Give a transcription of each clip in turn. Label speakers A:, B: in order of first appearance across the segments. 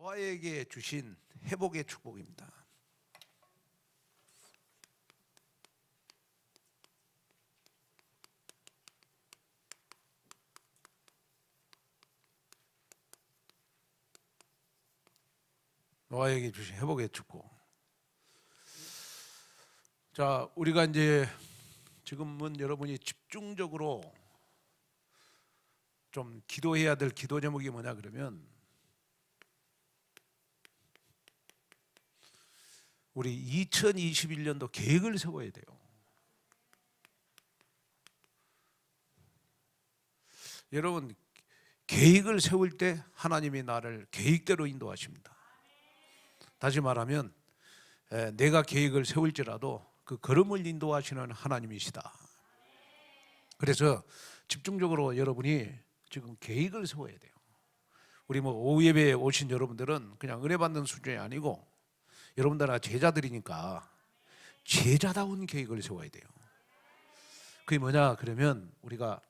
A: 노아에게 주신 회복의 축복입니다. 노아에게 주신 회복의 축복. 자, 우리가 이제 지금은 여러분이 집중적으로 좀 기도해야 될 기도 제목이 뭐냐 그러면 우리 2021년도 계획을 세워야 돼요. 여러분, 계획을 세울 때 하나님이 나를 계획대로 인도하십니다. 다시 말하면 내가 계획을 세울지라도 그 걸음을 인도하시는 하나님이시다. 그래서 집중적으로 여러분이 지금 계획을 세워야 돼요. 우리 오후 예배에 오신 여러분들은 그냥 은혜 받는 수준이 아니고 여러분들 다 제자들이니까 제자다운 계획을 세워야 돼요. 그게 뭐냐 그러면 우리가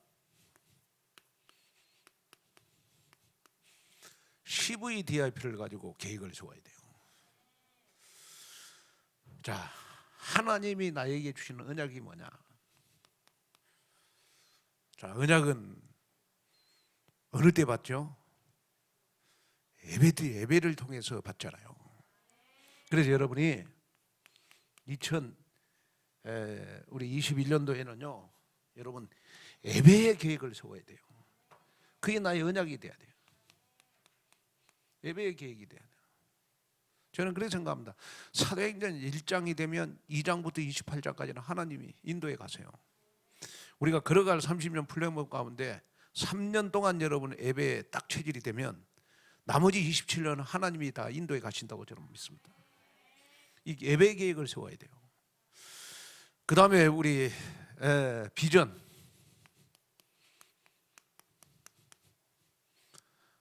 A: CVDIP를 가지고 계획을 세워야 돼요. 자, 하나님이 나에게 주시는 언약이 뭐냐? 자, 언약은 어느 때 받죠? 예배를 통해서 받잖아요. 그래서 여러분이 우리 21년도에는요, 여러분 예배의 계획을 세워야 돼요. 그게 나의 언약이 돼야 돼요. 예배의 계획이 돼야 돼요. 저는 그렇게 생각합니다. 사도행전 1장이 되면 2장부터 28장까지는 하나님이 인도해 가세요. 우리가 걸어갈 30년 플랫폼 가운데 3년 동안 여러분 예배에 딱 체질이 되면 나머지 27년은 하나님이 다 인도해 가신다고 저는 믿습니다. 이 예배 계획을 세워야 돼요. 그 다음에 우리 비전.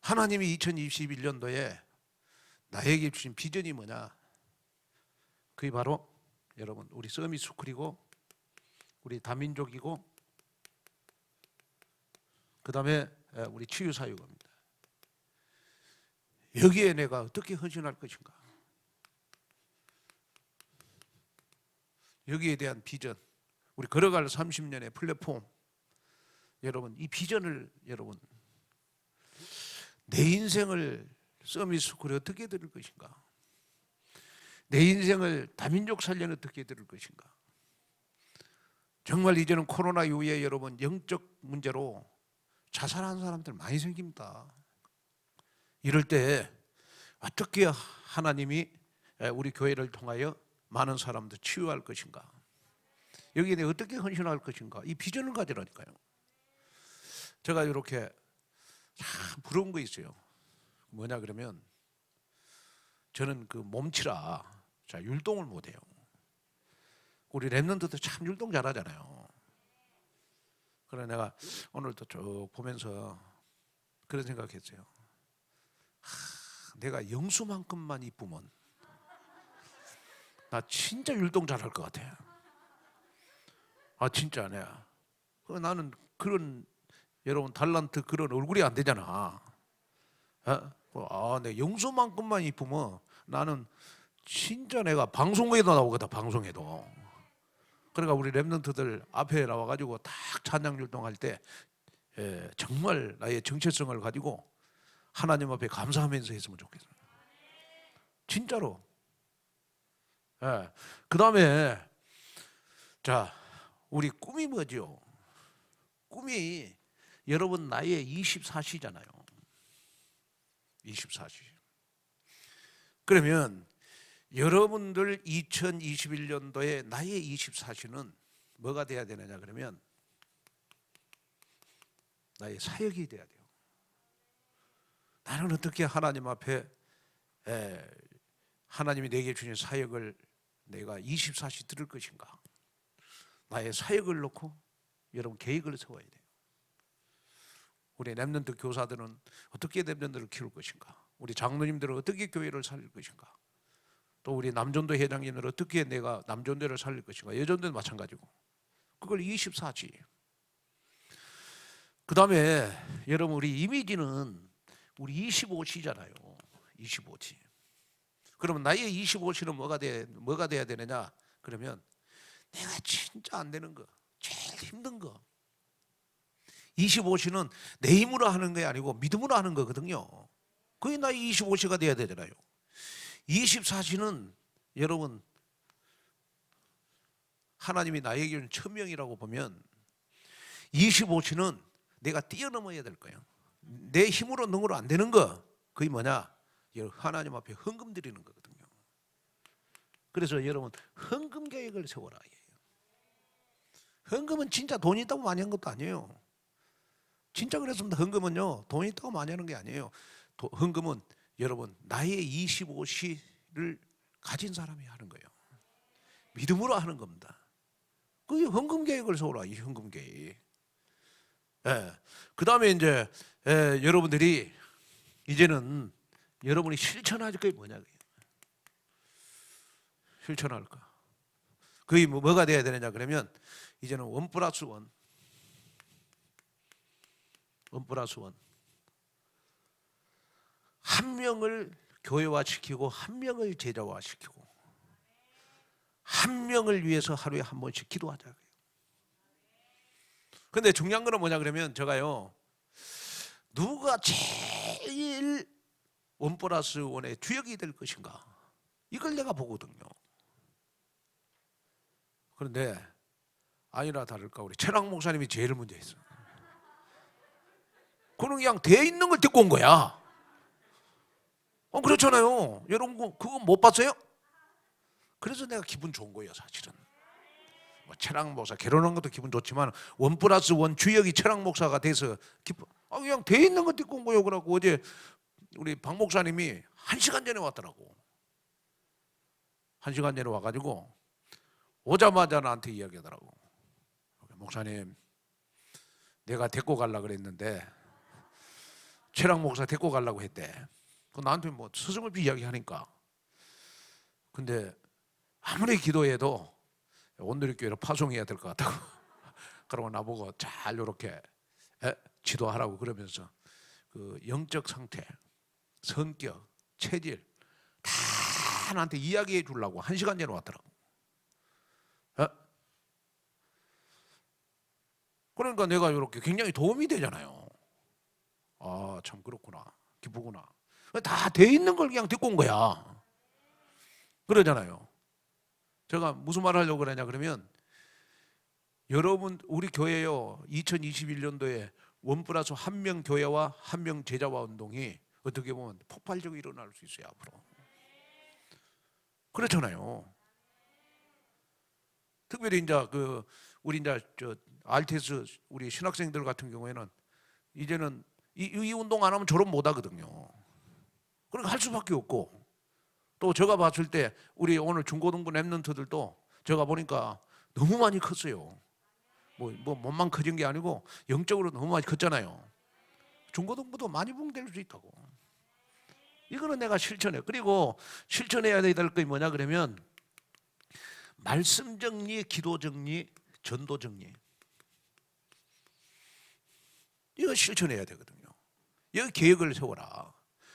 A: 하나님이 2021년도에 나에게 주신 비전이 뭐냐? 그게 바로 여러분 우리 서밋스쿨이고 우리 다민족이고 그 다음에 우리 치유사역입니다. 여기에 내가 어떻게 헌신할 것인가? 여기에 대한 비전, 우리 걸어갈 30년의 플랫폼. 여러분 이 비전을 여러분 내 인생을 서밋스쿨에 어떻게 들을 것인가? 내 인생을 다민족 살려는 어떻게 들을 것인가? 정말 이제는 코로나 이후에 여러분 영적 문제로 자살하는 사람들 많이 생깁니다. 이럴 때 어떻게 하나님이 우리 교회를 통하여 많은 사람들 치유할 것인가? 여기에 내가 어떻게 헌신할 것인가? 이 비전을 가지라니까요. 제가 이렇게 참 부러운 거 있어요. 뭐냐 그러면 저는 그 몸치라 율동을 못해요. 우리 랩런트도 참 율동 잘하잖아요. 그래서 내가 오늘도 쭉 보면서 그런 생각했어요. 내가 영수만큼만 이쁘면 나 진짜 율동 잘할 것 같아. 진짜 내가. 나는 그런 여러분 달란트 그런 얼굴이 안 되잖아. 내 영수만큼만 이쁘면 나는 진짜 내가 방송에도 나오겠다. 방송에도. 그러니까 우리 랩런트들 앞에 나와가지고 딱 찬양 율동할 때 정말 나의 정체성을 가지고 하나님 앞에 감사하면서 했으면 좋겠어요. 진짜로. 그 다음에 자 우리 꿈이 뭐죠? 꿈이 여러분 나이에 24시잖아요. 24시. 그러면 여러분들 2021년도에 나이의 24시는 뭐가 돼야 되느냐 그러면 나의 사역이 돼야 돼요. 나는 어떻게 하나님 앞에 하나님이 내게 주신 사역을 내가 24시 들을 것인가? 나의 사역을 놓고 여러분 계획을 세워야 돼요. 우리 랩런트 교사들은 어떻게 랩런트를 키울 것인가? 우리 장로님들은 어떻게 교회를 살릴 것인가? 또 우리 남전도 회장님들은 어떻게 내가 남전도를 살릴 것인가? 여전도도 마찬가지고. 그걸 24시. 그 다음에 여러분 우리 이미지는 우리 25시잖아요. 25시. 그러면 나의 25시는 뭐가 돼야 되느냐? 그러면 내가 진짜 안 되는 거, 제일 힘든 거. 25시는 내 힘으로 하는 게 아니고 믿음으로 하는 거거든요. 그게 나의 25시가 돼야 되잖아요. 24시는 여러분 하나님이 나에게 준 천명이라고 보면 25시는 내가 뛰어넘어야 될 거예요. 내 힘으로 능으로 안 되는 거. 그게 뭐냐? 하나님 앞에 헌금 드리는 거거든요. 그래서 여러분 헌금 계획을 세워라. 헌금은 진짜 돈 있다고 많이 한 것도 아니에요. 진짜 그랬습니다. 헌금은요, 돈 있다고 많이 하는 게 아니에요. 헌금은 여러분 나의 25시를 가진 사람이 하는 거예요. 믿음으로 하는 겁니다. 그게 헌금 계획을 세워라. 이 헌금 계획. 그 다음에 이제 여러분들이 이제는 여러분이 실천할 게 뭐냐? 실천할 거. 그게 뭐가 돼야 되느냐? 그러면 이제는 1+1. 1+1. 한 명을 교회화시키고 한 명을 제자화시키고 한 명을 위해서 하루에 한 번씩 기도하자. 근데 중요한 거는 뭐냐 그러면 제가요, 누가 제일 1+1의 주역이 될 것인가, 이걸 내가 보거든요. 그런데 아니나 다를까 우리 최랑 목사님이 제일 문제 있어. 그는 그냥 돼 있는 걸 듣고 온 거야. 그렇잖아요. 여러분 그거 못 봤어요? 그래서 내가 기분 좋은 거예요, 사실은. 뭐 최랑 목사 결혼한 것도 기분 좋지만 1+1 주역이 최랑 목사가 돼서 기뻐. 그냥 돼 있는 거 듣고 온 거예요. 그러고 어제 우리 박 목사님이 1시간 전에 왔더라고. 1시간 전에 와가지고 오자마자 나한테 이야기하더라고. 목사님, 내가 데리고 가려고 그랬는데 최랑 목사 데리고 가려고 했대. 나한테 뭐 스승을 이야기하니까. 근데 아무리 기도해도 온누리교회로 파송해야 될 것 같다고. 그러고 나보고 잘 이렇게 지도하라고 그러면서 그 영적 상태, 성격, 체질 다 나한테 이야기해 주려고 1시간 전에 왔더라고. 그러니까 내가 이렇게 굉장히 도움이 되잖아요. 참 그렇구나, 기쁘구나. 다 돼 있는 걸 그냥 듣고 온 거야. 그러잖아요. 제가 무슨 말 하려고 그러냐 그러면 여러분 우리 교회요 2021년도에 1+1명 교회와 1명 제자화 운동이 어떻게 보면 폭발적으로 일어날 수 있어요 앞으로. 그렇잖아요. 특별히 이제 우리 이제 RTS 우리 신학생들 같은 경우에는 이제는 이 운동 안 하면 졸업 못 하거든요. 그러니까 할 수밖에 없고, 또 제가 봤을 때 우리 오늘 중고등부 랩런트들도 제가 보니까 너무 많이 컸어요. 뭐 몸만 커진 게 아니고 영적으로 너무 많이 컸잖아요. 중고등부도 많이 붕될 수 있다고. 이거는 내가 실천해. 그리고 실천해야 될 게 뭐냐 그러면 말씀 정리, 기도 정리, 전도 정리. 이거 실천해야 되거든요. 여기 계획을 세워라.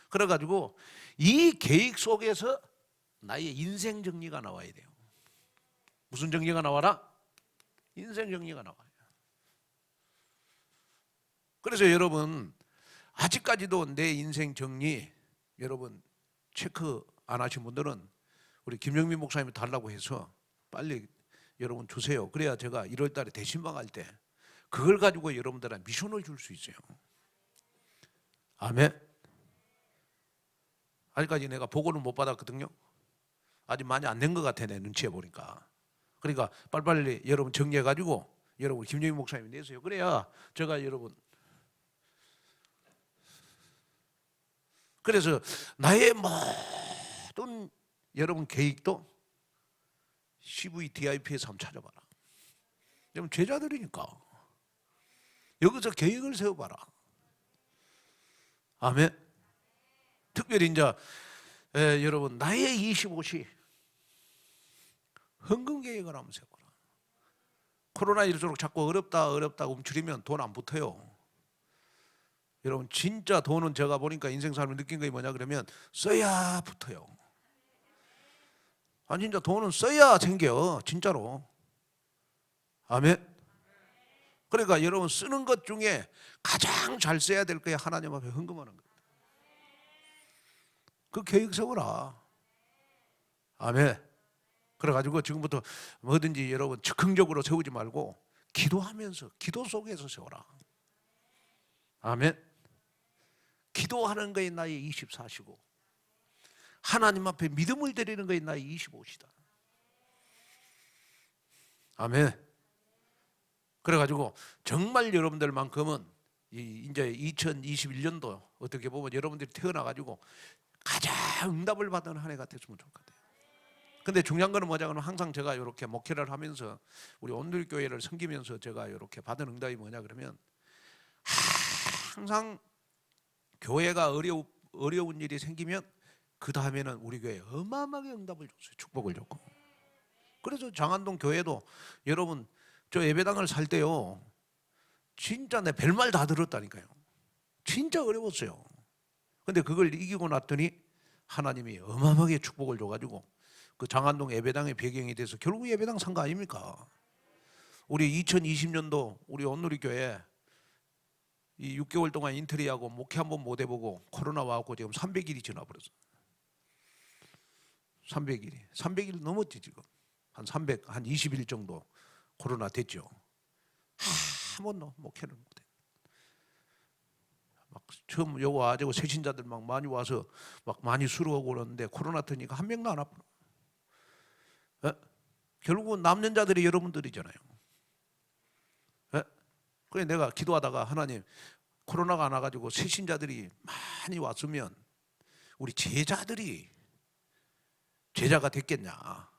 A: 그래가지고 이 계획 속에서 나의 인생 정리가 나와야 돼요. 무슨 정리가 나와라? 인생 정리가 나와요. 그래서 여러분 아직까지도 내 인생 정리 여러분 체크 안 하신 분들은 우리 김영민 목사님이 달라고 해서 빨리 여러분 주세요. 그래야 제가 1월 달에 대신방할 때 그걸 가지고 여러분들한테 미션을 줄 수 있어요. 아멘. 아직까지 내가 보고는 못 받았거든요. 아직 많이 안 된 것 같아, 내 눈치에 보니까. 그러니까 빨리빨리 여러분 정리해가지고 여러분 김영민 목사님이 내세요. 그래야 제가 여러분, 그래서 나의 모든 여러분 계획도 CVDIP에서 한번 찾아봐라. 여러분 제자들이니까 여기서 계획을 세워봐라. 아멘. 특별히 이제 여러분 나의 25시 헌금 계획을 한번 세워라. 코로나 이럴수록 자꾸 어렵다 움츠리면 돈 안 붙어요. 여러분 진짜 돈은 제가 보니까 인생 삶을 느낀 게 뭐냐 그러면 써야 붙어요. 아 진짜 돈은 써야 생겨 진짜로. 아멘. 그러니까 여러분 쓰는 것 중에 가장 잘 써야 될 거에 하나님 앞에 헌금하는 거예요. 그 계획 세워라. 아멘. 그래가지고 지금부터 뭐든지 여러분 즉흥적으로 세우지 말고 기도하면서 기도 속에서 세워라. 아멘. 기도하는 거에 나이 24시고 하나님 앞에 믿음을 드리는 거에 나이 25시다. 아멘. 그래가지고 정말 여러분들만큼은 이제 2021년도 어떻게 보면 여러분들이 태어나가지고 가장 응답을 받은 한 해가 됐으면 좋겠어요. 근데 중요한 거는 뭐냐 그러면 항상 제가 이렇게 목회를 하면서 우리 온누리교회를 섬기면서 제가 이렇게 받은 응답이 뭐냐 그러면 항상 교회가 어려운 일이 생기면 그 다음에는 우리 교회에 어마어마하게 응답을 줬어요. 축복을 줬고. 그래서 장안동 교회도 여러분 저 예배당을 살 때요 진짜 내 별말 다 들었다니까요. 진짜 어려웠어요. 근데 그걸 이기고 났더니 하나님이 어마어마하게 축복을 줘가지고 그 장안동 예배당의 배경이 돼서 결국 예배당 산 거 아닙니까? 우리 2020년도 우리 온누리교회 이 6개월 동안 인터리하고 목회 한번 못 해보고 코로나 와갖고 지금 300일이 지나버렸어. 300일 넘었지 지금. 한 20일 정도 코로나 됐죠. 한 번도 목회를 못해. 막 처음 여기 와가지고 새신자들 막 많이 와서 막 많이 수료하고 그러는데 코로나 터니까 한 명도 안 아파. 결국은 남는 자들이 여러분들이잖아요. 그래 내가 기도하다가 하나님 코로나가 안 와가지고 새신자들이 많이 왔으면 우리 제자들이 제자가 됐겠냐.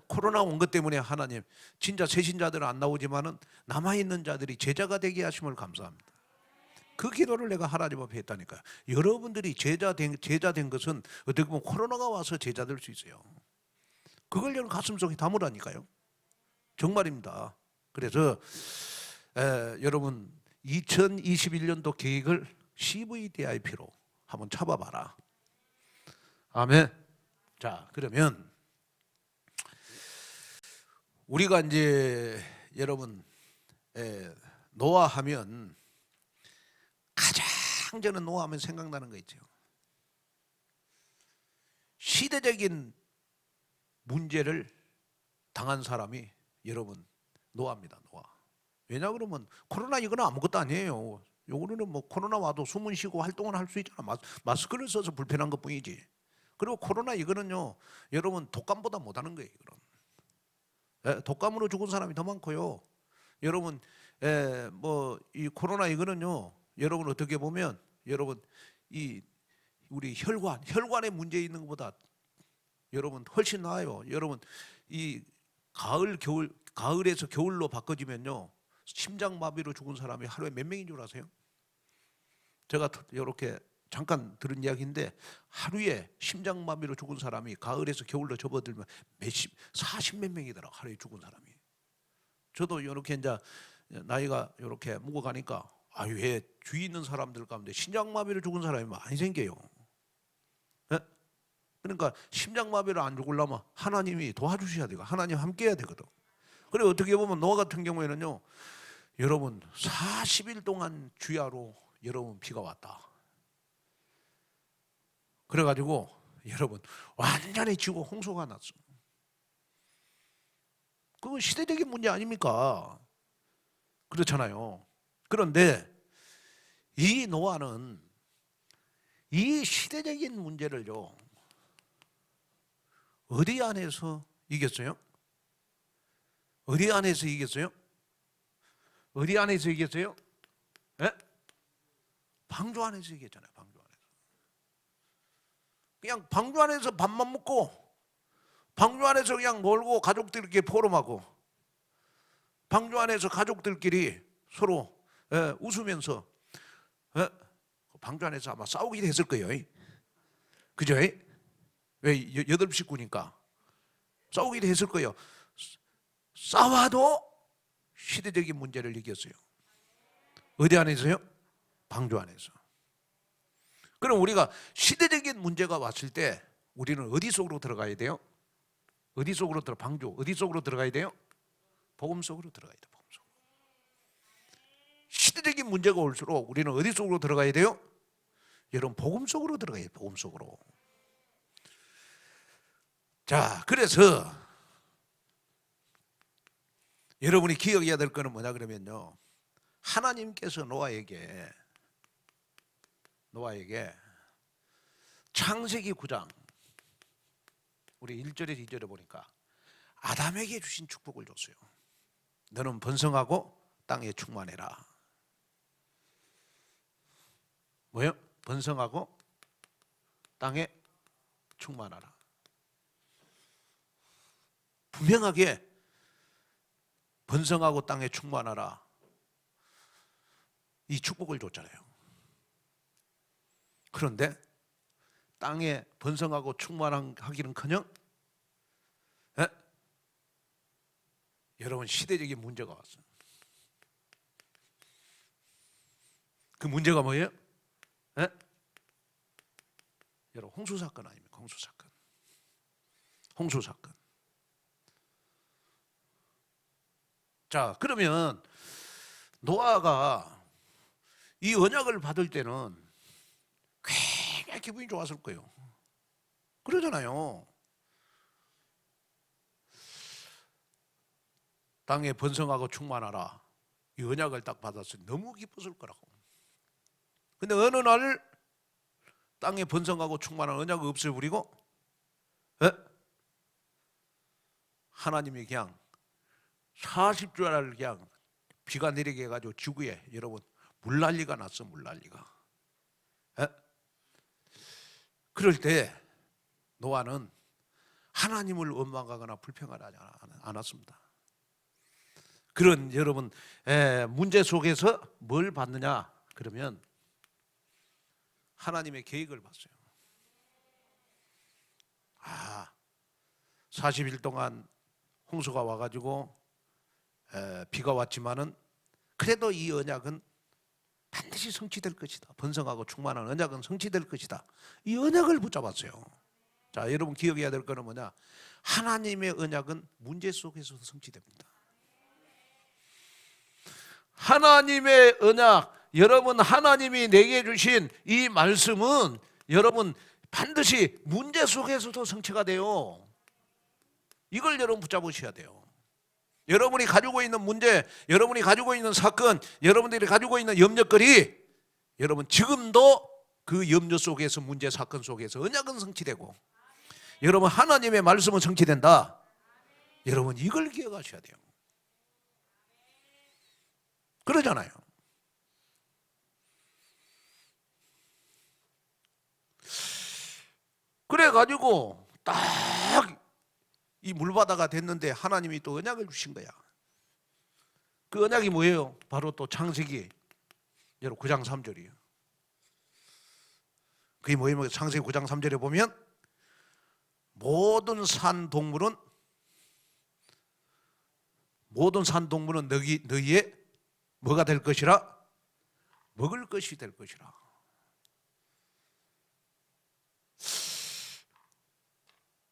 A: 코로나 온 것 때문에 하나님 진짜 새신자들은 안 나오지만은 남아있는 자들이 제자가 되게 하심을 감사합니다. 그 기도를 내가 하나님 앞에 했다니까요. 여러분들이 제자 된 것은 어떻게 보면 코로나가 와서 제자 될 수 있어요. 그걸 여러분 가슴속에 담으라니까요. 정말입니다. 그래서 여러분 2021년도 계획을 CVDIP로 한번 잡아봐라. 아멘. 자 그러면 우리가 이제 여러분 노아하면 가장 저는 노아하면 생각나는 거 있죠. 시대적인 문제를 당한 사람이 여러분 노아입니다. 노아. 왜냐 그러면 코로나 이거는 아무것도 아니에요. 요거는 뭐 코로나 와도 숨은 쉬고 활동을 할 수 있잖아. 마스크를 써서 불편한 것뿐이지. 그리고 코로나 이거는요 여러분 독감보다 못하는 거예요. 이거는 독감으로 죽은 사람이 더 많고요. 여러분 뭐 이 코로나 이거는요 여러분 어떻게 보면 여러분 이 우리 혈관에 문제 있는 것보다 여러분 훨씬 나아요. 여러분 이 가을에서 겨울로 바꿔지면요 심장마비로 죽은 사람이 하루에 몇 명인 줄 아세요? 제가 이렇게 잠깐 들은 이야기인데 하루에 심장마비로 죽은 사람이 가을에서 겨울로 접어들면 40몇 명이더라. 하루에 죽은 사람이. 저도 이렇게 이제 나이가 이렇게 묵어가니까 왜 주위 있는 사람들 가운데 심장마비로 죽은 사람이 많이 생겨요. 그러니까 심장마비를 안 죽으려면 하나님이 도와주셔야 되고 하나님 함께 해야 되거든. 그래 어떻게 보면 노아 같은 경우에는요 여러분 40일 동안 주야로 여러분 비가 왔다. 그래가지고 여러분 완전히 지구 홍수가 났어. 그건 시대적인 문제 아닙니까? 그렇잖아요. 그런데 이 노아는 이 시대적인 문제를요 어디 안에서 이겼어요? 어디 안에서 이겼어요? 어디 안에서 이겼어요? 방주 안에서 이겼잖아요. 방주 안에서. 그냥 방주 안에서 밥만 먹고 방주 안에서 그냥 놀고 가족들끼리 포럼하고 방주 안에서 가족들끼리 서로 웃으면서 방주 안에서 아마 싸우게 됐을 거예요. 그죠? 왜 8식구니까 싸우게 됐을 거예요. 싸워도 시대적인 문제를 이겼어요. 어디 안에서요? 방주 안에서. 그럼 우리가 시대적인 문제가 왔을 때 우리는 어디 속으로 들어가야 돼요? 어디 속으로 방주 어디 속으로 들어가야 돼요? 복음 속으로 들어가야 돼요. 복음 속으로. 시대적인 문제가 올수록 우리는 어디 속으로 들어가야 돼요? 여러분, 복음 속으로 들어가야 돼요. 복음 속으로. 자, 그래서 여러분이 기억해야 될 거는 뭐냐 그러면요, 하나님께서 노아에게 창세기 9장 우리 1절에 2절에 보니까 아담에게 주신 축복을 줬어요. 너는 번성하고 땅에 충만해라. 뭐요? 번성하고 땅에 충만하라. 분명하게 번성하고 땅에 충만하라, 이 축복을 줬잖아요. 그런데 땅에 번성하고 충만하기는커녕 여러분, 시대적인 문제가 왔어요. 그 문제가 뭐예요? 여러분, 홍수 사건 아닙니까? 홍수 사건. 홍수 사건. 자, 그러면 노아가 이 언약을 받을 때는 굉장히 기분이 좋았을 거예요. 그러잖아요. 땅에 번성하고 충만하라, 이 언약을 딱 받았을 때 너무 기뻤을 거라고. 근데 어느 날 땅에 번성하고 충만한 언약을 없애버리고 하나님이 그냥 40주를 그냥 비가 내리게 해가지고 지구에 여러분 물난리가 났어. 물난리가. 그럴 때 노아는 하나님을 원망하거나 불평하지 않았습니다. 그런 여러분 문제 속에서 뭘 받느냐 그러면 하나님의 계획을 봤어요. 40일 동안 홍수가 와가지고 비가 왔지만은 그래도 이 언약은 반드시 성취될 것이다. 번성하고 충만한 언약은 성취될 것이다. 이 언약을 붙잡았어요. 자, 여러분 기억해야 될 거는 뭐냐? 하나님의 언약은 문제 속에서도 성취됩니다. 하나님의 언약, 여러분 하나님이 내게 주신 이 말씀은 여러분 반드시 문제 속에서도 성취가 돼요. 이걸 여러분 붙잡으셔야 돼요. 여러분이 가지고 있는 문제, 여러분이 가지고 있는 사건, 여러분들이 가지고 있는 염려거리, 여러분 지금도 그 염려 속에서, 문제 사건 속에서 언약은 성취되고 여러분 하나님의 말씀은 성취된다. 여러분 이걸 기억하셔야 돼요. 그러잖아요. 그래가지고 딱 이 물바다가 됐는데 하나님이 또 언약을 주신 거야. 그 언약이 뭐예요? 바로 또 창세기 여러분 9장 3절이에요. 그게 뭐예요? 창세기 9장 3절에 보면 모든 산 동물은 너희의 뭐가 될 것이라? 먹을 것이 될 것이라.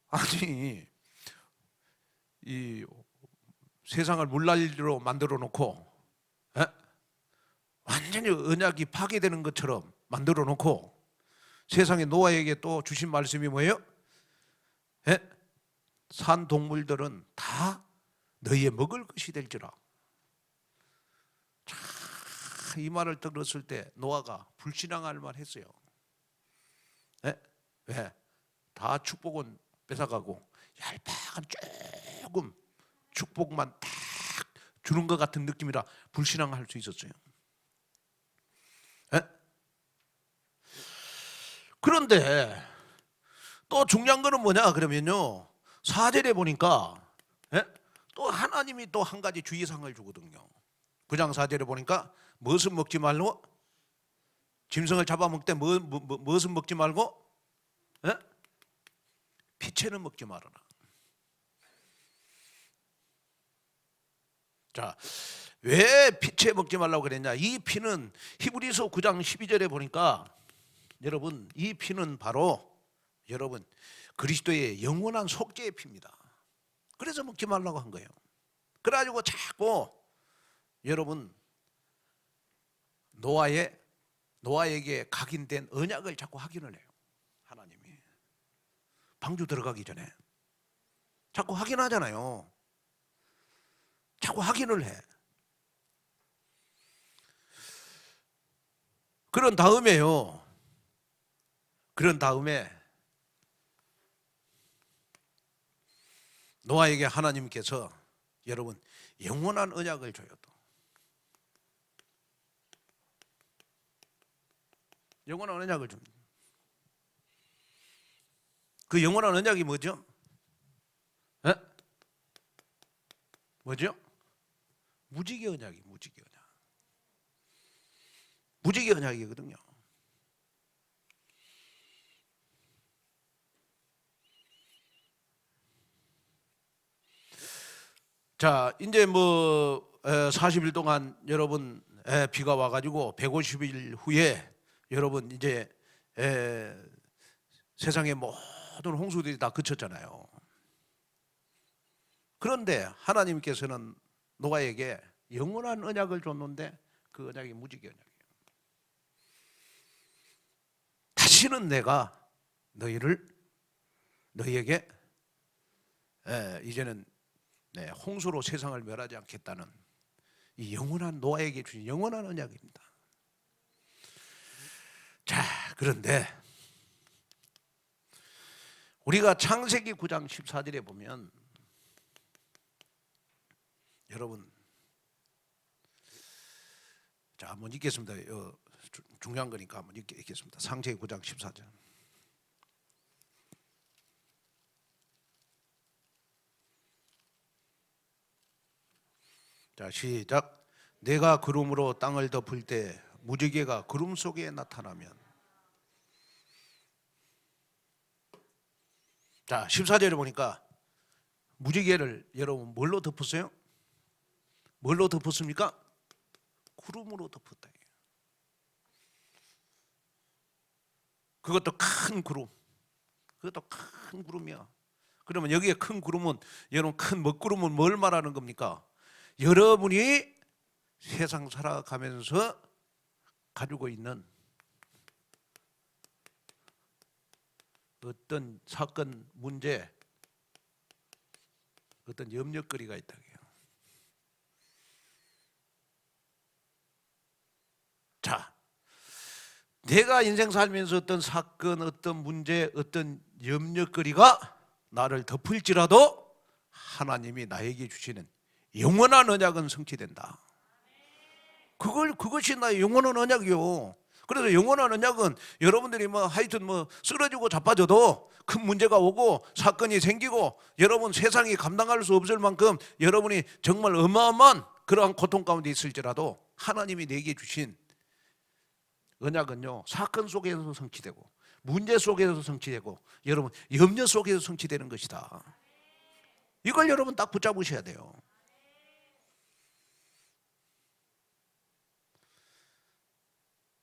A: 아니, 이 세상을 물난리로 만들어 놓고 완전히 언약이 파괴되는 것처럼 만들어 놓고 세상에 노아에게 또 주신 말씀이 뭐예요? 산 동물들은 다 너희의 먹을 것이 될지라. 자, 이 말을 들었을 때 노아가 불신앙할 만했어요. 왜? 다 축복은 뺏어가고 얄팍한 조금 축복만 딱 주는 것 같은 느낌이라 불신앙할 수 있었어요. 그런데 또 중요한 거는 뭐냐 그러면요, 4절에 보니까 또 하나님이 또 한 가지 주의사항을 주거든요. 9장 4절에 보니까 무엇은 먹지 말고, 짐승을 잡아먹되 무엇은 먹지 말고 피채는 먹지 말아라. 자, 왜 피채 먹지 말라고 그랬냐? 이 피는 히브리서 9장 12절에 보니까 여러분 이 피는 바로 여러분 그리스도의 영원한 속죄의 피입니다. 그래서 먹지 말라고 한 거예요. 그래가지고 자꾸 여러분 노아에게 각인된 언약을 자꾸 확인을 해요. 하나님이 방주 들어가기 전에 자꾸 확인하잖아요. 자꾸 확인을 해. 그런 다음에 노아에게 하나님께서 여러분 영원한 언약을 줘요. 또 영원한 언약을 줍니다. 그 영원한 언약이 뭐죠? 에? 뭐죠? 무지개 언약이 무지개 언약. 무지개 언약이거든요. 자, 이제 40일 동안 여러분 비가 와가지고 150일 후에 여러분 이제 세상의 모든 홍수들이 다 그쳤잖아요. 그런데 하나님께서는 노아에게 영원한 언약을 줬는데 그 언약이 무지개 언약이에요. 다시는 내가 너희에게 이제는 홍수로 세상을 멸하지 않겠다는 이 영원한 노아에게 주신 영원한 언약입니다. 자, 그런데 우리가 창세기 9장 14절에 보면 여러분 자 한번 읽겠습니다. 중요한 거니까 한번 읽겠습니다. 창세기 9장 14절. 자, 시작. 내가 구름으로 땅을 덮을 때 무지개가 구름 속에 나타나면. 자, 14절에 보니까 무지개를 여러분 뭘로 덮었어요? 뭘로 덮었습니까? 구름으로 덮었다. 그것도 큰 구름. 그것도 큰 구름이야. 그러면 여기에 큰 구름은 여러분 큰 먹구름은 뭘 말하는 겁니까? 여러분이 세상 살아가면서 가지고 있는 어떤 사건, 문제, 어떤 염려거리가 있다. 자, 내가 인생 살면서 어떤 사건, 어떤 문제, 어떤 염려거리가 나를 덮을지라도 하나님이 나에게 주시는 영원한 언약은 성취된다. 그것이 나의 영원한 언약이요. 그래서 영원한 언약은 여러분들이 하여튼 쓰러지고 자빠져도 큰 문제가 오고 사건이 생기고 여러분 세상이 감당할 수 없을 만큼 여러분이 정말 어마어마한 그러한 고통 가운데 있을지라도 하나님이 내게 주신 언약은요 사건 속에서 성취되고 문제 속에서 성취되고 여러분 염려 속에서 성취되는 것이다. 이걸 여러분 딱 붙잡으셔야 돼요.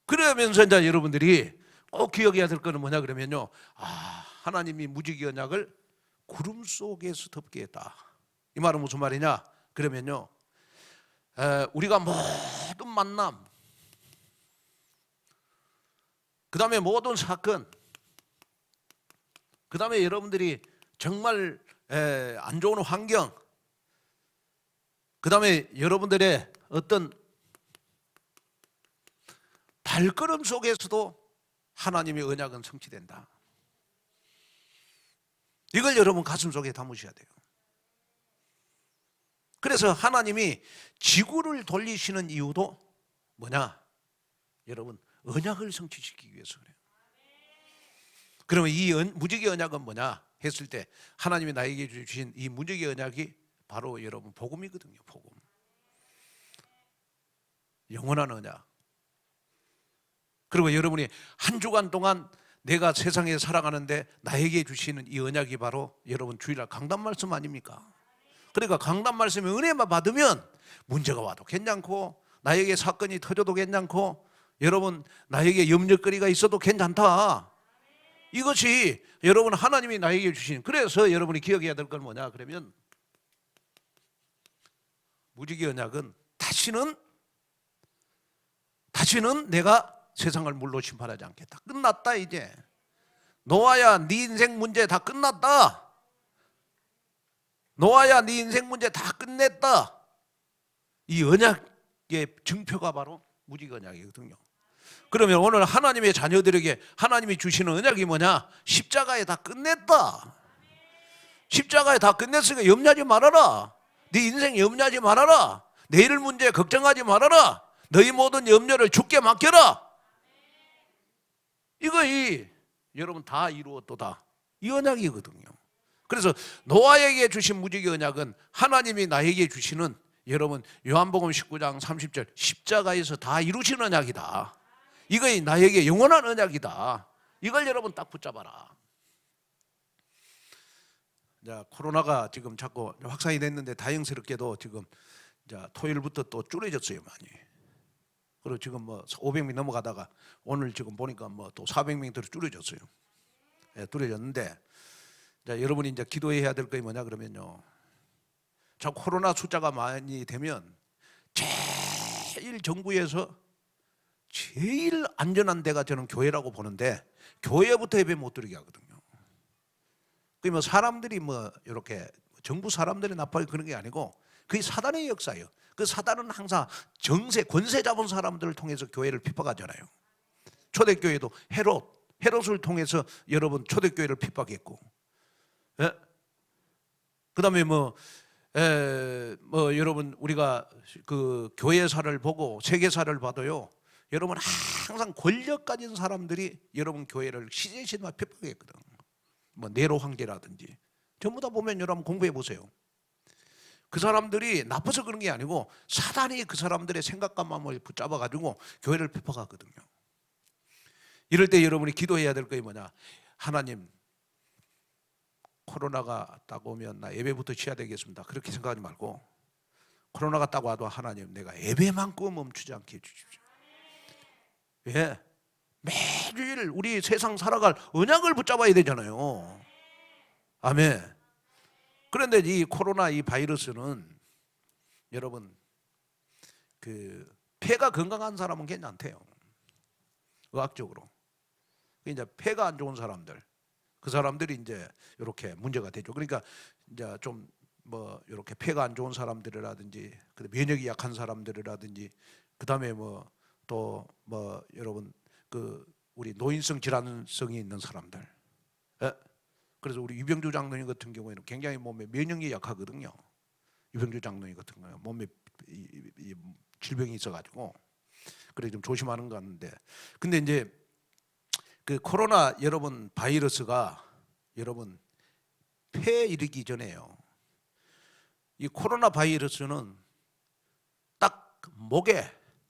A: 그러면서 이제 여러분들이 꼭 기억해야 될 거는 뭐냐 그러면요, 하나님이 무지개 언약을 구름 속에서 덮게 했다. 이 말은 무슨 말이냐 그러면요, 우리가 모든 만남, 그 다음에 모든 사건, 그 다음에 여러분들이 정말 안 좋은 환경, 그 다음에 여러분들의 어떤 발걸음 속에서도 하나님의 언약은 성취된다. 이걸 여러분 가슴 속에 담으셔야 돼요. 그래서 하나님이 지구를 돌리시는 이유도 뭐냐? 여러분 언약을 성취시키기 위해서 그래요. 그러면 이 무지개 언약은 뭐냐 했을 때 하나님이 나에게 주신 이 무지개 언약이 바로 여러분 복음이거든요. 복음. 영원한 언약. 그리고 여러분이 한 주간 동안 내가 세상에 살아가는데 나에게 주시는 이 언약이 바로 여러분 주일날 강단 말씀 아닙니까? 그러니까 강단 말씀의 은혜만 받으면 문제가 와도 괜찮고 나에게 사건이 터져도 괜찮고 여러분 나에게 염려거리가 있어도 괜찮다. 이것이 여러분 하나님이 나에게 주신, 그래서 여러분이 기억해야 될 건 뭐냐 그러면 무지개 언약은 다시는 내가 세상을 물로 심판하지 않겠다. 끝났다. 이제 노아야 네 인생 문제 다 끝났다. 노아야 네 인생 문제 다 끝냈다. 이 언약의 증표가 바로 무지개 언약이거든요. 그러면 오늘 하나님의 자녀들에게 하나님이 주시는 언약이 뭐냐? 십자가에 다 끝냈다. 십자가에 다 끝냈으니까 염려하지 말아라. 네 인생 염려하지 말아라. 내일 문제 걱정하지 말아라. 너희 모든 염려를 주께 맡겨라. 이거 여러분 다 이루었도다. 이 언약이거든요. 그래서 노아에게 주신 무지개 언약은 하나님이 나에게 주시는, 여러분 요한복음 19장 30절 십자가에서 다 이루신 언약이다. 이거 나에게 영원한 언약이다. 이걸 여러분 딱 붙잡아라. 자, 코로나가 지금 자꾸 확산이 됐는데 다행스럽게도 지금 토요일부터 또 줄어졌어요, 많이. 그리고 지금 뭐 500명 넘어가다가 오늘 지금 보니까 뭐 또 400명대로 줄어졌어요. 예, 줄어졌는데, 자, 여러분이 이제 기도해야 될 게 뭐냐 그러면요. 자, 코로나 숫자가 많이 되면 제일 정부에서 제일 안전한 데가 저는 교회라고 보는데, 교회부터 예배 못 드리게 하거든요. 그 뭐 사람들이 뭐 이렇게 정부 사람들이 나빠요 그런 게 아니고 그게 사단의 역사예요. 그 사단은 항상 권세 잡은 사람들을 통해서 교회를 핍박하잖아요. 초대교회도 헤롯을 통해서 여러분 초대교회를 핍박했고, 예? 그다음에 여러분 우리가 그 교회사를 보고 세계사를 봐도요. 여러분 항상 권력 가진 사람들이 여러분 교회를 시대시대마다 핍박했거든. 뭐 네로 황제라든지 전부 다 보면 여러분 공부해 보세요. 그 사람들이 나빠서 그런 게 아니고 사단이 그 사람들의 생각과 마음을 붙잡아 가지고 교회를 핍박하거든요. 이럴 때 여러분이 기도해야 될 게 뭐냐? 하나님, 코로나가 딱 오면 나 예배부터 취해야 되겠습니다. 그렇게 생각하지 말고 코로나가 딱 와도 하나님 내가 예배만큼 멈추지 않게 해주십시오. 예, 매주일 우리 세상 살아갈 언약을 붙잡아야 되잖아요. 아멘. 그런데 이 코로나 이 바이러스는 여러분 그 폐가 건강한 사람은 괜찮대요. 의학적으로. 이제 폐가 안 좋은 사람들, 그 사람들이 이제 이렇게 문제가 되죠. 그러니까 이제 좀 뭐 이렇게 폐가 안 좋은 사람들이라든지 면역이 약한 사람들이라든지 그다음에 뭐 또 뭐 여러분 그 우리 노인성 질환성이 있는 사람들. 예? 그래서 우리 유병주 장로님 같은 경우에는 굉장히 몸에 면역력이 약하거든요. 유병주 장로님 같은 경우에 몸에 이 질병이 있어가지고 그래 좀 조심하는 것 같은데, 근데 이제 그 코로나 여러분 바이러스가 여러분 폐에 이르기 전에요. 이 코로나 바이러스는 딱 목에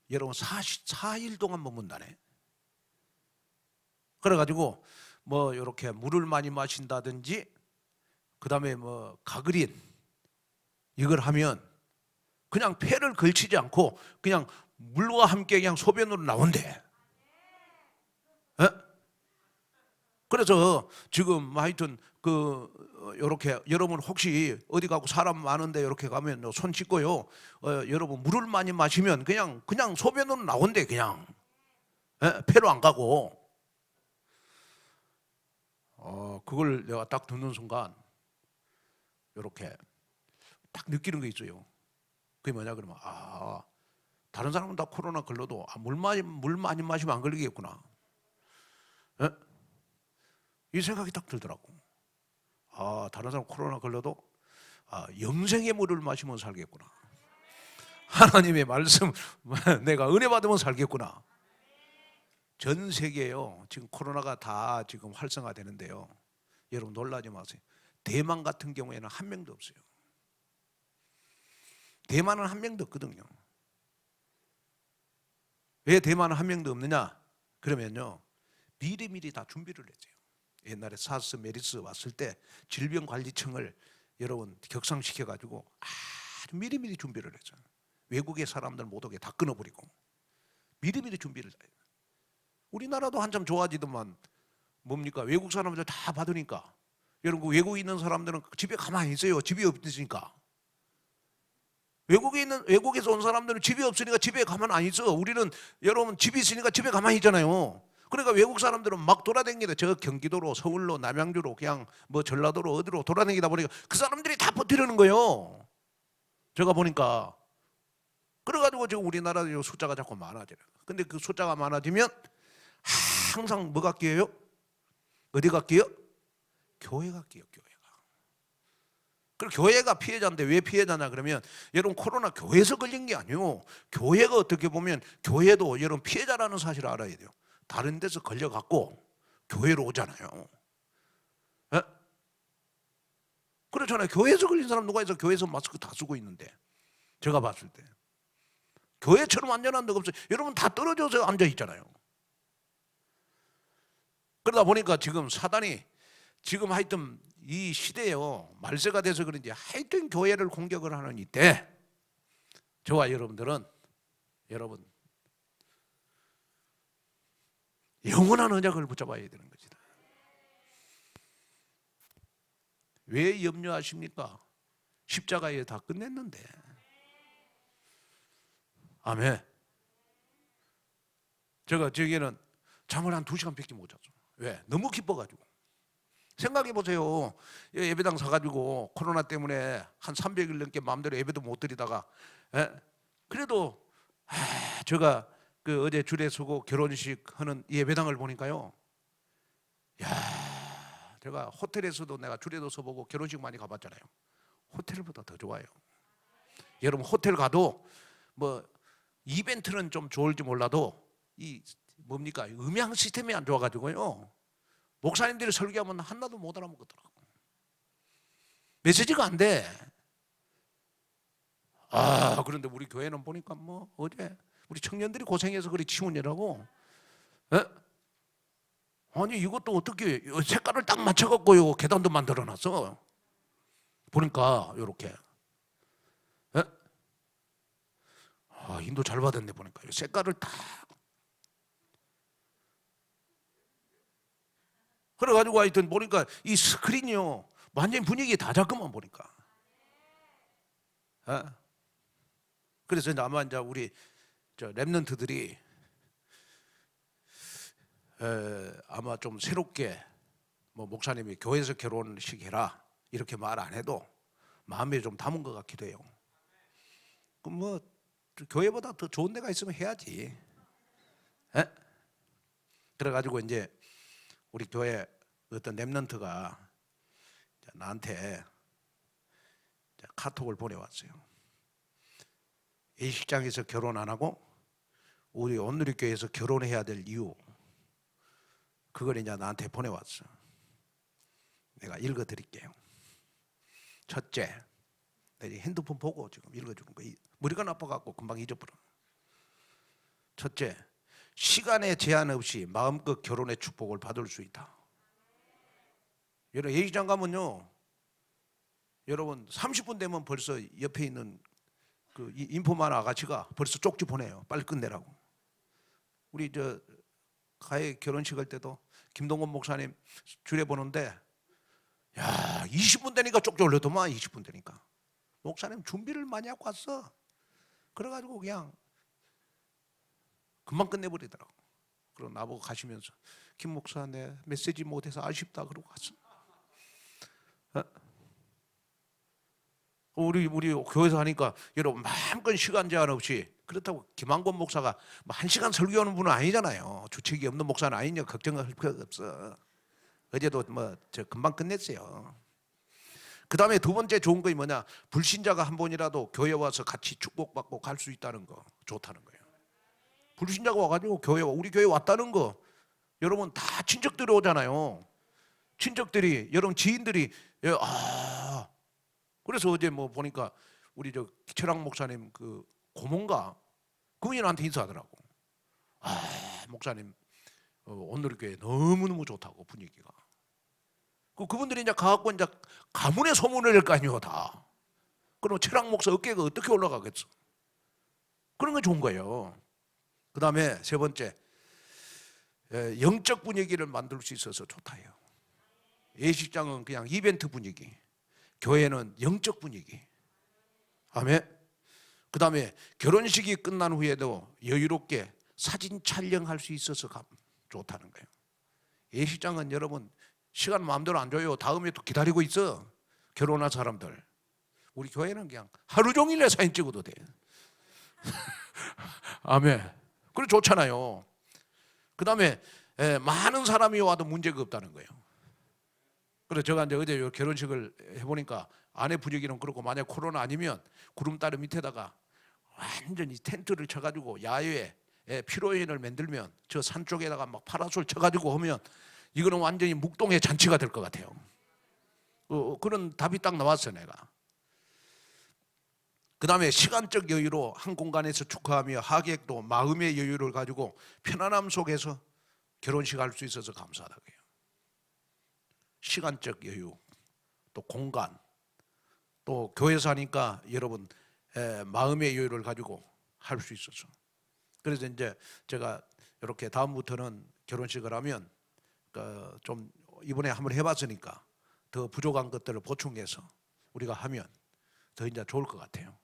A: 여러분 44일 동안 머문다네. 그래가지고 뭐 이렇게 물을 많이 마신다든지 그다음에 뭐 가그린 이걸 하면 그냥 폐를 걸치지 않고 그냥 물과 함께 그냥 소변으로 나온대. 에? 그래서 지금 하여튼 그 이렇게 여러분 혹시 어디 가고 사람 많은데 이렇게 가면 손 씻고요. 여러분 물을 많이 마시면 그냥 소변으로 나온대 그냥. 에? 폐로 안 가고. 그걸 내가 딱 듣는 순간 이렇게 딱 느끼는 게 있어요. 그게 뭐냐 그러면 다른 사람은 다 코로나 걸려도 물 많이 마시면 안 걸리겠구나. 에? 이 생각이 딱 들더라고. 다른 사람 코로나 걸려도 영생의 물을 마시면 살겠구나. 하나님의 말씀 내가 은혜 받으면 살겠구나. 전 세계에요 지금 코로나가 다 지금 활성화되는데요. 여러분 놀라지 마세요. 대만 같은 경우에는 한 명도 없어요. 대만은 한 명도 없거든요. 왜 대만은 한 명도 없느냐? 그러면요 미리미리 다 준비를 했어요. 옛날에 사스 메르스 왔을 때 질병관리청을 여러분 격상시켜 가지고 아주 미리미리 준비를 했죠. 외국의 사람들 못 오게 다 끊어버리고 미리미리 준비를 해요. 우리나라도 한참 좋아지더만 뭡니까? 외국 사람들 다 받으니까. 여러분 그 외국에 있는 사람들은 집에 가만히 있어요. 집이 없으니까. 외국에서 온 사람들은 집이 없으니까 집에 가만 안 있어. 우리는 여러분 집이 있으니까 집에 가만히 있잖아요. 그러니까 외국 사람들은 막 돌아다니다. 저 경기도로, 서울로, 남양주로, 그냥 뭐 전라도로 어디로 돌아다니다 보니까 그 사람들이 다 버티려는 거예요. 제가 보니까. 그래가지고 지금 우리나라 숫자가 자꾸 많아져요. 근데 그 숫자가 많아지면 항상 뭐가 끼어요? 어디가 끼어? 교회가 끼어, 교회가. 그리고 교회가 피해자인데 왜 피해자냐 그러면 여러분 코로나 교회에서 걸린 게 아니에요. 교회가 어떻게 보면 교회도 여러분 피해자라는 사실을 알아야 돼요. 다른 데서 걸려갖고 교회로 오잖아요. 에? 그렇잖아요. 교회에서 걸린 사람 누가 있어? 교회에서 마스크 다 쓰고 있는데 제가 봤을 때 교회처럼 안전한 데가 없어요. 여러분 다 떨어져서 앉아 있잖아요. 그러다 보니까 지금 사단이 지금 하여튼 이 시대에요 말세가 돼서 그런지 하여튼 교회를 공격을 하는 이때 저와 여러분들은 여러분 영원한 언약을 붙잡아야 되는 것이다. 왜 염려하십니까? 십자가에 다 끝냈는데. 아멘. 제가 저기에는 잠을 한 2시간밖에 못 잤죠. 왜? 너무 기뻐가지고. 생각해 보세요. 예배당 사가지고 코로나 때문에 한 300일 넘게 마음대로 예배도 못 드리다가 그래도 제가 그 어제 줄에 서고 결혼식 하는 예배당을 보니까요. 야, 제가 호텔에서도 내가 줄에도 서보고 결혼식 많이 가봤잖아요. 호텔보다 더 좋아요. 여러분 호텔 가도 뭐 이벤트는 좀 좋을지 몰라도 이 뭡니까 음향 시스템이 안 좋아가지고요. 목사님들이 설교하면 하나도 못 알아먹더라고. 메시지가 안 돼. 그런데 우리 교회는 보니까 뭐 어제 우리 청년들이 고생해서 그리 치운이라고. 아니 이것도 어떻게 색깔을 딱 맞춰갖고요 계단도 만들어놨어. 보니까 요렇게. 인도 잘 받았네 보니까 색깔을 딱. 그래가지고 하여튼 보니까 이 스크린이요 완전 분위기 다 잡고만 보니까. 그래서 이제 아마 이제 우리 저 랩런트들이 아마 좀 새롭게 뭐 목사님이 교회에서 결혼식 해라 이렇게 말 안 해도 마음에 좀 담은 것 같기도 해요. 그럼 뭐 교회보다 더 좋은 데가 있으면 해야지. 그래가지고 이제 우리 교회 어떤 랩런트가 나한테 카톡을 보내왔어요. 예식장에서 결혼 안 하고 우리 온누리 교회에서 결혼해야 될 이유 그걸 이제 나한테 보내왔어. 내가 읽어드릴게요. 첫째, 내가 핸드폰 보고 지금 읽어주는 거 머리가 나빠갖고 금방 잊어버려. 첫째, 시간의 제한 없이 마음껏 결혼의 축복을 받을 수 있다. 여러분 예식장 가면요, 여러분 30분 되면 벌써 옆에 있는 그 인포만 아가씨가 벌써 쪽지 보내요. 빨리 끝내라고. 우리 저 가해 결혼식 할 때도 김동건 목사님 줄에 보는데 야 20분 되니까 쪽지 올려도만 20분 되니까 목사님 준비를 많이 하고 왔어. 그래가지고 그냥 금방 끝내버리더라고. 그리고 나보고 가시면서 김 목사 내 메시지 못해서 아쉽다 그러고 갔어. 우리 교회에서 하니까 여러분 마음껏 시간 제한 없이 그렇다고 김한권 목사가 뭐 1시간 설교하는 분은 아니잖아요. 주책이 없는 목사는 아니니까 걱정할 필요가 없어. 어제도 뭐 저 금방 끝냈어요. 그 다음에 두 번째 좋은 거 뭐냐, 불신자가 한 번이라도 교회 와서 같이 축복받고 갈 수 있다는 거 좋다는 거예요. 불신자가 와가지고 우리 교회 왔다는 거 여러분 다 친척들이 오잖아요. 친척들이 여러분 지인들이 그래서 어제 뭐 보니까 우리 저 기철학 목사님 그 고모인가 그분한테 인사하더라고. 목사님 오늘 교회 너무너무 좋다고 분위기가. 그분들이 이제 가갖고 이제 가문의 소문을 낼 거 아니에요, 다. 그럼 최락 목사 어깨가 어떻게 올라가겠어? 그런 거 좋은 거예요. 그 다음에 세 번째, 영적 분위기를 만들 수 있어서 좋다요. 예식장은 그냥 이벤트 분위기, 교회는 영적 분위기. 아멘. 그 다음에 결혼식이 끝난 후에도 여유롭게 사진 촬영할 수 있어서 좋다는 거예요. 예식장은 여러분 시간 마음대로 안 줘요. 다음에 또 기다리고 있어, 결혼한 사람들. 우리 교회는 그냥 하루 종일 내 사진 찍어도 돼. 아멘. 그래 좋잖아요. 그 다음에 많은 사람이 와도 문제가 없다는 거예요. 그래서 제가 이제 어제 결혼식을 해보니까 아내 분위기는 그렇고, 만약 코로나 아니면 구름다리 밑에다가 완전히 텐트를 쳐가지고 야외에 피로연을 만들면 저 산 쪽에다가 막 파라솔 쳐가지고 하면 이거는 완전히 묵동의 잔치가 될 것 같아요. 그런 답이 딱 나왔어요, 내가. 그 다음에 시간적 여유로 한 공간에서 축하하며 하객도 마음의 여유를 가지고 편안함 속에서 결혼식 할 수 있어서 감사하다고요. 시간적 여유, 또 공간, 또 교회에서 하니까 여러분 마음의 여유를 가지고 할 수 있어서. 그래서 이제 제가 이렇게 다음부터는 결혼식을 하면 좀 이번에 한번 해봤으니까 더 부족한 것들을 보충해서 우리가 하면 더 이제 좋을 것 같아요.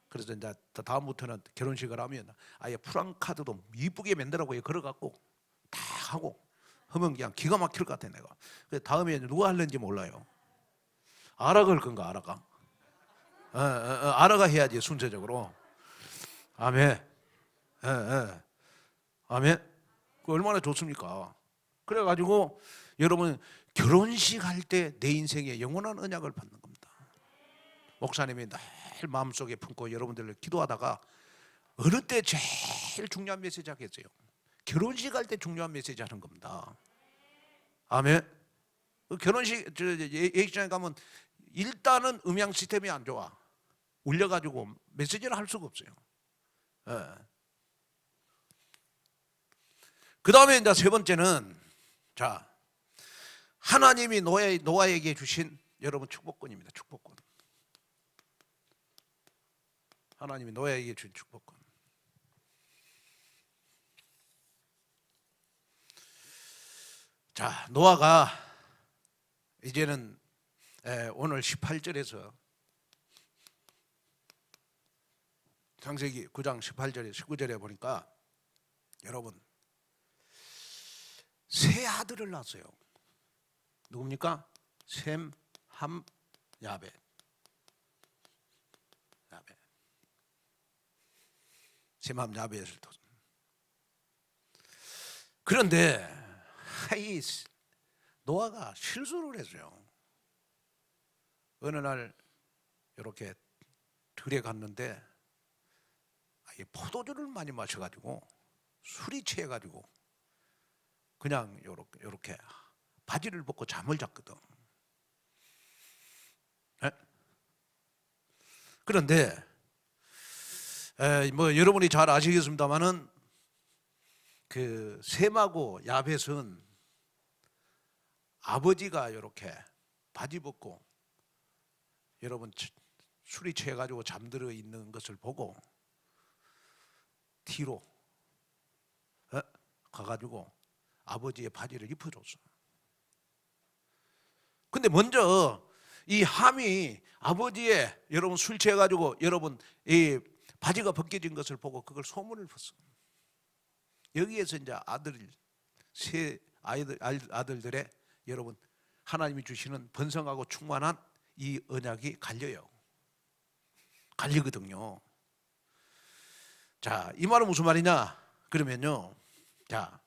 A: 그래서 이제 다음부터는 결혼식을 하면 아예 프랑카드도 이쁘게 만들라고 걸어갖고 다 하고 하면 그냥 기가 막힐 것 같아 내가. 그래서 다음에 누가 할는지 몰라요. 아라가 할 건가, 아라가? 아라가 해야지 순서적으로. 아멘. 아멘. 그 얼마나 좋습니까? 그래가지고 여러분 결혼식 할 때 내 인생에 영원한 언약을 받는 겁니다. 목사님이 늘 마음속에 품고 여러분들을 기도하다가 어느 때 제일 중요한 메시지 하겠어요? 결혼식 할 때 중요한 메시지 하는 겁니다. 아멘. 결혼식 예식장에 가면 일단은 음향 시스템이 안 좋아. 울려가지고 메시지를 할 수가 없어요. 그 다음에 이제 세 번째는, 자, 하나님이 노아에게 주신 여러분 축복권입니다. 축복권. 하나님이 노아에게 준 축복권. 자, 노아가 이제는 오늘 18절에서 창세기 9장 18절에 19절에 보니까 여러분 세 아들을 낳았어요. 누굽니까? 셈, 함, 야벳. 셈, 함, 야벳을 뒀. 그런데 이 노아가 실수를 했어요. 어느 날 이렇게 들에 갔는데 포도주를 많이 마셔가지고 술이 취해가지고 그냥 요렇게 바지를 벗고 잠을 잤거든. 그런데 뭐 여러분이 잘 아시겠습니다만은 그 셈하고 야벳은 아버지가 이렇게 바지 벗고 여러분 술이 취해가지고 잠들어 있는 것을 보고 뒤로 가가지고 아버지의 바지를 입혀줬어. 근데 먼저 이 함이 아버지의 여러분 술 취해가지고 여러분 이 바지가 벗겨진 것을 보고 그걸 소문을 폈어. 여기에서 이제 세 아들들의 여러분 하나님이 주시는 번성하고 충만한 이 언약이 갈리거든요. 자, 이 말은 무슨 말이냐? 그러면요, 자,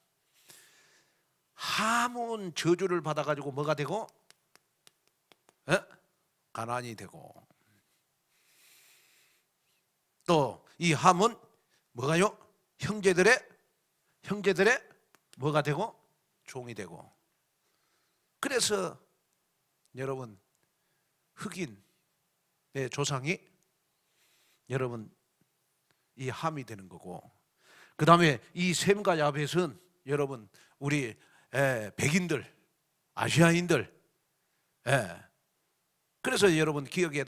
A: 함은 저주를 받아가지고 뭐가 되고? 가난이 되고, 또 이 함은 뭐가요? 형제들의 뭐가 되고? 종이 되고. 그래서 여러분 흑인의 조상이 여러분 이 함이 되는 거고, 그 다음에 이 셈과 야벳은 여러분 우리 백인들, 아시아인들 예. 그래서 여러분 기억해야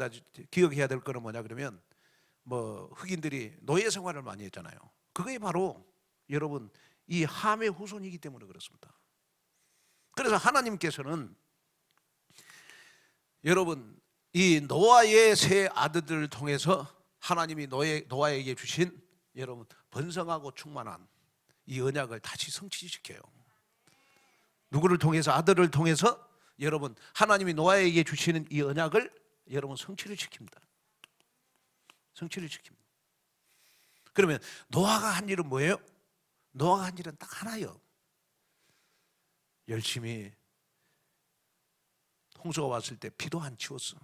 A: 될 거는 뭐냐 그러면 뭐 흑인들이 노예 생활을 많이 했잖아요. 그게 바로 여러분 이 함의 후손이기 때문에 그렇습니다. 그래서 하나님께서는 여러분 이 노아의 세 아들들을 통해서 하나님이 노아에게 주신 여러분 번성하고 충만한 이 언약을 다시 성취시켜요. 누구를 통해서? 아들을 통해서 여러분 하나님이 노아에게 주시는 이 언약을 여러분 성취를 시킵니다. 성취를 시킵니다. 그러면 노아가 한 일은 뭐예요? 노아가 한 일은 딱 하나예요. 열심히 홍수가 왔을 때 비도 안 치웠어.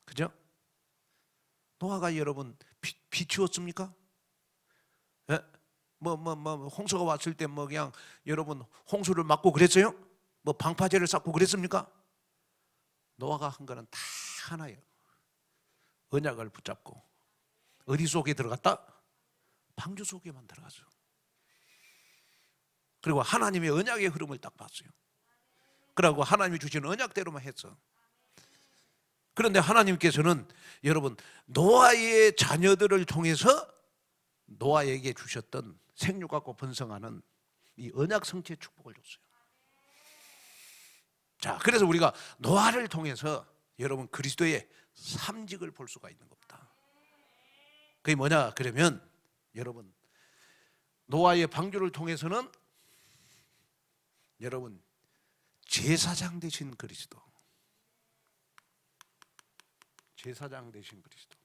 A: 그죠? 노아가 여러분 비추었습니까? 예? 홍수가 왔을 때 뭐 그냥 여러분 홍수를 막고 그랬어요? 뭐 방파제를 쌓고 그랬습니까? 노아가 한 거는 다 하나예요. 언약을 붙잡고 어디 속에 들어갔다? 방주 속에만 들어갔어요. 그리고 하나님의 언약의 흐름을 딱 봤어요. 그러고 하나님이 주신 언약대로만 했어. 그런데 하나님께서는 여러분 노아의 자녀들을 통해서 노아에게 주셨던 생육 갖고 번성하는 이 언약 성취의 축복을 줬어요. 자, 그래서 우리가 노아를 통해서 여러분 그리스도의 삼직을 볼 수가 있는 겁니다. 그게 뭐냐 그러면 여러분 노아의 방주를 통해서는 여러분 제사장 되신 그리스도, 제사장 되신 그리스도,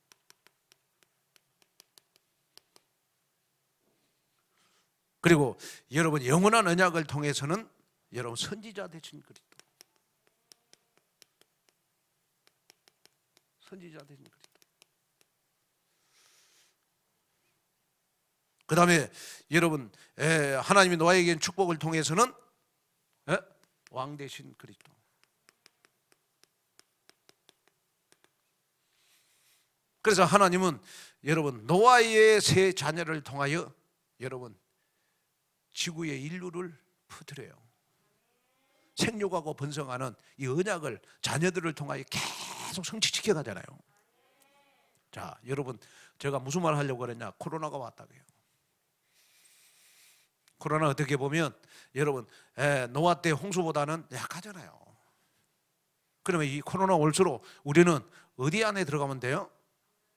A: 그리고 여러분 영원한 언약을 통해서는 여러분 선지자 되신 그리스도, 선지자 되신 그리스도. 그 다음에 여러분 하나님이 노아에게 축복을 통해서는 왕 되신 그리스도. 그래서 하나님은 여러분 노아의 세 자녀를 통하여 여러분 지구의 인류를 퍼뜨려요. 생육하고 번성하는 이 언약을 자녀들을 통하여 계속 성취시켜 가잖아요. 자, 여러분 제가 무슨 말 하려고 그랬냐? 코로나가 왔다고요. 코로나 어떻게 보면 여러분 노아 때 홍수보다는 약하잖아요. 그러면 이 코로나 올수록 우리는 어디 안에 들어가면 돼요?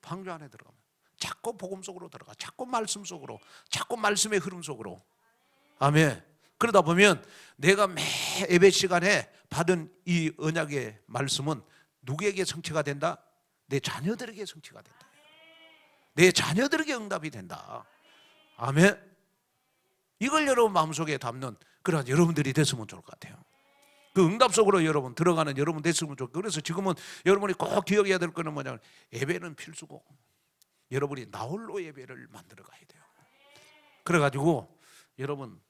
A: 방주 안에 들어가면 자꾸 복음 속으로 들어가, 자꾸 말씀 속으로, 자꾸 말씀의 흐름 속으로. 아멘. 그러다 보면 내가 매 예배 시간에 받은 이 언약의 말씀은 누구에게 성취가 된다? 내 자녀들에게 성취가 된다. 내 자녀들에게 응답이 된다. 아멘. 이걸 여러분 마음속에 담는 그런 여러분들이 됐으면 좋을 것 같아요. 그 응답 속으로 여러분 들어가는 여러분 됐으면 좋겠고, 그래서 지금은 여러분이 꼭 기억해야 될 거는 뭐냐면 예배는 필수고 여러분이 나홀로 예배를 만들어 가야 돼요. 그래가지고 여러분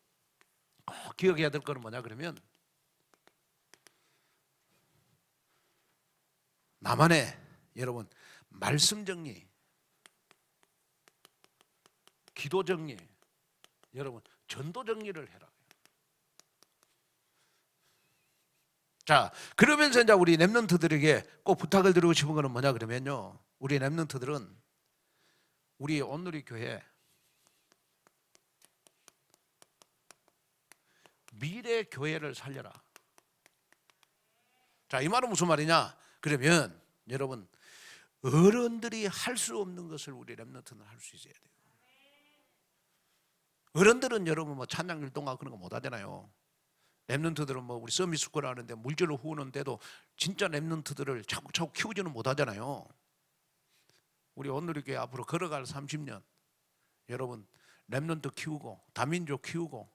A: 꼭 기억해야 될 거는 뭐냐 그러면 나만의 여러분 말씀 정리, 기도 정리, 여러분 전도 정리를 해라. 자, 그러면서 이제 우리 렘넌트들에게 꼭 부탁을 드리고 싶은 거는 뭐냐 그러면요, 우리 렘넌트들은 우리 온누리 교회 미래 교회를 살려라. 자, 이 말은 무슨 말이냐 그러면 여러분 어른들이 할 수 없는 것을 우리 렘넌트는 할 수 있어야 돼요. 어른들은 여러분 뭐 찬양 율동하고 그런 거 못 하잖아요. 렘넌트들은 뭐 우리 서밋스쿨 하는데 물질을 후우는데도 진짜 렘넌트들을 자꾸 키우지는 못하잖아요. 우리 온누리교회 앞으로 걸어갈 30년 여러분 렘넌트 키우고 다민족 키우고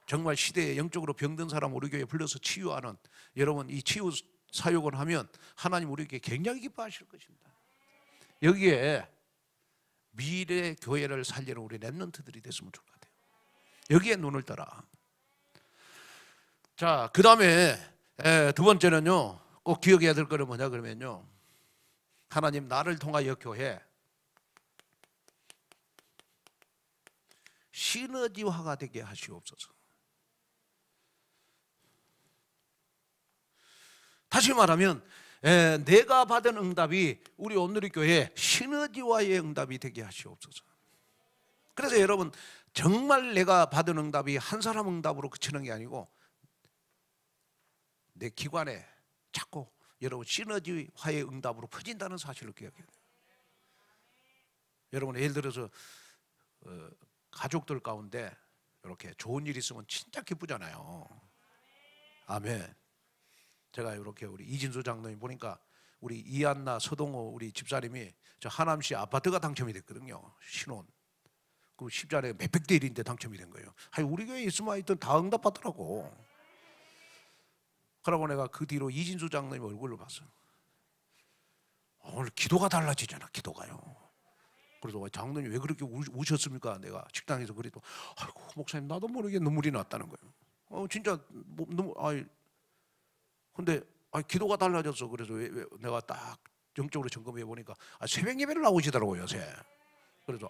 A: 정말 시대에 영적으로 병든 사람 우리 교회에 불러서 치유하는 여러분 이 치유 사역을 하면 하나님 우리 교회 굉장히 기뻐하실 것입니다. 여기에 미래 교회를 살리는 우리 렘넌트들이 됐으면 좋을 것 같아요. 여기에 눈을 떠라. 자, 그 다음에 두 번째는요, 꼭 기억해야 될 거는 뭐냐 그러면요, 하나님 나를 통하여 교회 시너지화가 되게 하시옵소서. 다시 말하면 내가 받은 응답이 우리 온누리 교회 시너지와의 응답이 되게 하시옵소서. 그래서 여러분, 정말 내가 받은 응답이 한 사람 응답으로 그치는 게 아니고 내 기관에 자꾸 여러분 시너지화의 응답으로 퍼진다는 사실을 기억해야 돼요. 여러분, 예를 들어서 가족들 가운데 이렇게 좋은 일 있으면 진짜 기쁘잖아요. 아멘. 제가 이렇게 우리 이진수 장로님 보니까 우리 이한나 서동호 우리 집사님이 저 하남시 아파트가 당첨이 됐거든요. 신혼. 그 십자리에 몇백 대 1인데 당첨이 된 거예요. 아니, 우리 교회에 있으면 하여튼 다 응답받더라고. 그러고 내가 그 뒤로 이진수 장로님 얼굴을 봤어. 오늘 기도가 달라지잖아, 기도가요. 그래서 장로님 왜 그렇게 우셨습니까? 내가 식당에서 그래도 아이고 목사님 나도 모르게 눈물이 났다는 거예요. 진짜 너무 근데 기도가 달라졌어. 그래서 왜 내가 딱 영적으로 점검해 보니까 새벽 예배를 나오시더라고요, 요새. 그래서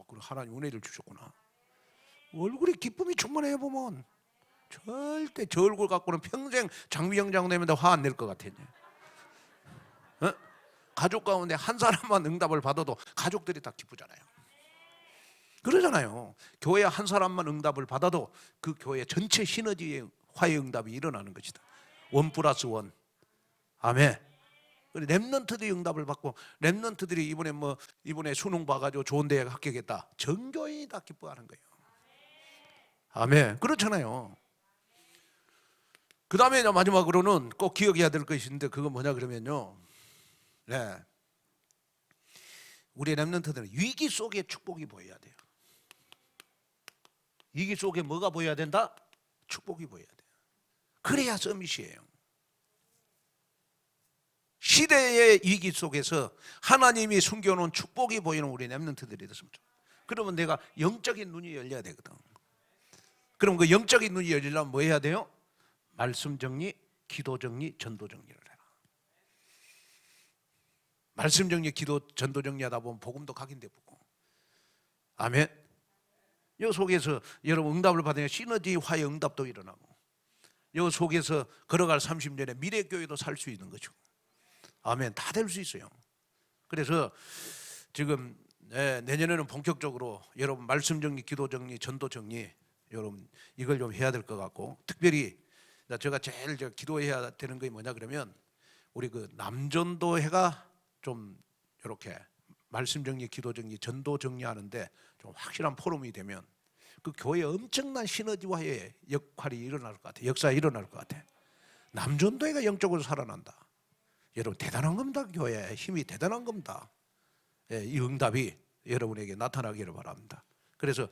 A: 그럼 하나님 은혜를 주셨구나. 얼굴에 기쁨이 충만해요. 보면 절대 저 얼굴 갖고는 평생 장미영 장로님한테 화 안 낼 것 같아. 가족 가운데 한 사람만 응답을 받아도 가족들이 다 기쁘잖아요. 그러잖아요. 교회 한 사람만 응답을 받아도 그 교회 전체 시너지의 화해 응답이 일어나는 것이다. 1+1. 아멘. 렘넌트들이 응답을 받고, 렘넌트들이 이번에 수능 봐가지고 좋은 대학 합격했다. 전교인이 다 기뻐하는 거예요. 아멘. 그렇잖아요. 그 다음에 마지막으로는 꼭 기억해야 될 것이 있는데, 그건 뭐냐 그러면요, 우리 렘넌트들은 위기 속에 축복이 보여야 돼요. 위기 속에 뭐가 보여야 된다? 축복이 보여야 돼요. 그래야 서밋이에요. 시대의 위기 속에서 하나님이 숨겨놓은 축복이 보이는 우리 렘넌트들이 됐으면 좋겠어요. 그러면 내가 영적인 눈이 열려야 되거든. 그럼 그 영적인 눈이 열리려면 뭐 해야 돼요? 말씀 정리, 기도 정리, 전도 정리를 해라. 말씀 정리, 기도, 전도 정리하다 보면 복음도 각인돼 보고. 아멘. 이 속에서 여러분 응답을 받으면 시너지 화해 응답도 일어나고, 이 속에서 걸어갈 30년의 미래교회도 살 수 있는 거죠. 아멘. 다 될 수 있어요. 그래서 지금 내년에는 본격적으로 여러분 말씀 정리, 기도 정리, 전도 정리, 여러분 이걸 좀 해야 될 것 같고, 특별히 제가 제일 기도해야 되는 게 뭐냐 그러면, 우리 그 남전도회가 좀 이렇게 말씀 정리, 기도 정리, 전도 정리하는데 좀 확실한 포럼이 되면 그 교회에 엄청난 시너지와의 역할이 일어날 것 같아. 역사가 일어날 것 같아. 남전도회가 영적으로 살아난다. 여러분 대단한 겁니다. 교회의 힘이 대단한 겁니다. 이 응답이 여러분에게 나타나기를 바랍니다. 그래서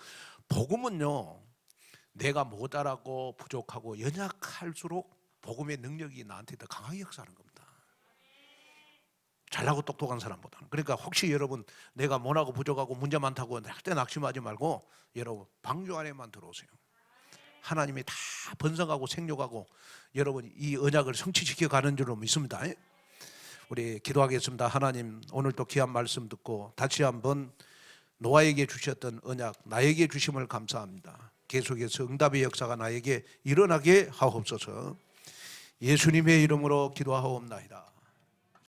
A: 복음은요, 내가 모자라고 부족하고 연약할수록 복음의 능력이 나한테 더 강하게 역사하는 겁니다. 잘나고 똑똑한 사람보다는. 그러니까 혹시 여러분 내가 못하고 부족하고 문제 많다고 절대 낙심하지 말고 여러분 방주 안에만 들어오세요. 하나님이 다 번성하고 생육하고 여러분 이 언약을 성취시켜 가는 줄로 믿습니다. 우리 기도하겠습니다. 하나님, 오늘 또 귀한 말씀 듣고 다시 한번 노아에게 주셨던 언약 나에게 주심을 감사합니다. 계속해서 응답의 역사가 나에게 일어나게 하옵소서. 예수님의 이름으로 기도하옵나이다.